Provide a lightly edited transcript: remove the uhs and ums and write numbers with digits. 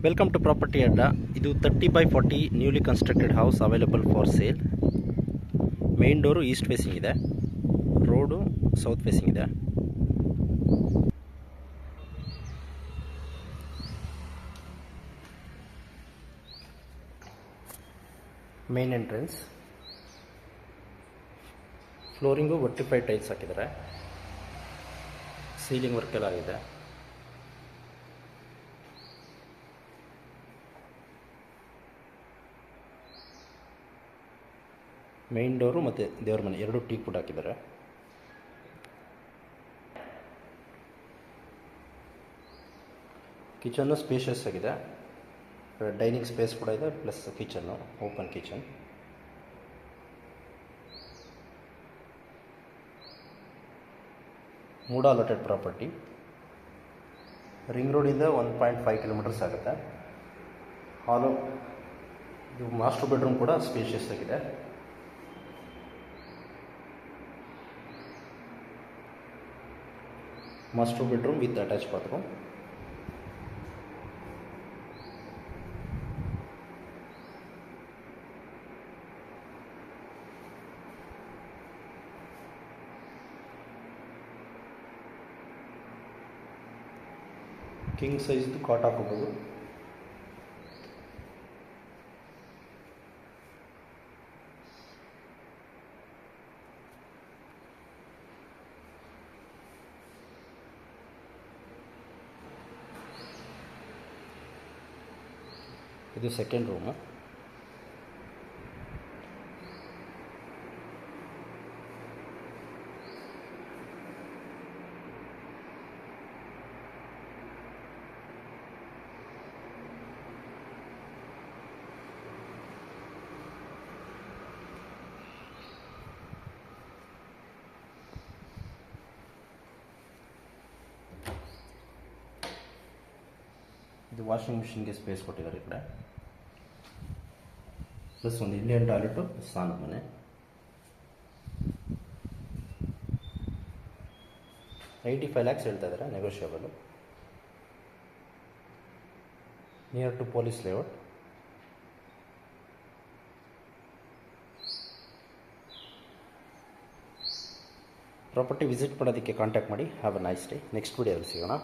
Welcome to property ಅಡ್ಡ. ಇದು 30/40 newly constructed house available for sale. Main door East facing ಇದೆ, road south facing ಇದೆ. Main entrance, flooring ವರ್ಟಿಫೈಡ್ tiles ಹಾಕಿದ್ದಾರೆ, ceiling work ಎಲ್ಲ ಆಗಿದೆ. Main door ಮತ್ತು ದೇವ್ರ ಮನೆ ಎರಡು ಟೀಕ್ ವುಡ್ ಹಾಕಿದ್ದಾರೆ. ಕಿಚನ್ನು ಸ್ಪೇಷಿಯಸ್ ಆಗಿದೆ, ಡೈನಿಂಗ್ ಸ್ಪೇಸ್ ಕೂಡ ಇದೆ, ಪ್ಲಸ್ ಕಿಚನ್ನು ಓಪನ್ ಕಿಚನ್. ಮೂಡ ಅಲಾಟೆಡ್ ಪ್ರಾಪರ್ಟಿ, ರಿಂಗ್ ರೋಡಿಂದ 1.5 ಕಿಲೋಮೀಟರ್ಸ್ ಆಗುತ್ತೆ. ಹಾಲು, ಇದು ಮಾಸ್ಟರ್ ಬೆಡ್ರೂಮ್ ಕೂಡ ಸ್ಪೇಷಿಯಸ್ ಆಗಿದೆ. Master bedroom with attach bathroom. King ಸೈಜ್ದು ಕಾಟ್ ಹಾಕೋಬೋದು. ಇದು ಸೆಕೆಂಡ್ ರೂಮು. ಇದು ವಾಷಿಂಗ್ ಮಿಷಿನ್ಗೆ ಸ್ಪೇಸ್ ಕೊಟ್ಟಿದ್ದಾರೆ ಈ ಕಡೆ, ಪ್ಲಸ್ ಒಂದು ಇಂಡಿಯನ್ ಟಾಯ್ಲೆಟು, ಸ್ನಾನದ ಮನೆ. $85 lakhs ಹೇಳ್ತಾ ಇದ್ದಾರೆ, negotiable. Near to police layout. Property visit ಮಾಡೋದಕ್ಕೆ ಕಾಂಟ್ಯಾಕ್ಟ್ ಮಾಡಿ. Have a nice day. Next ವಿಡಿಯೋದಲ್ಲಿ ಸಿಗೋಣ.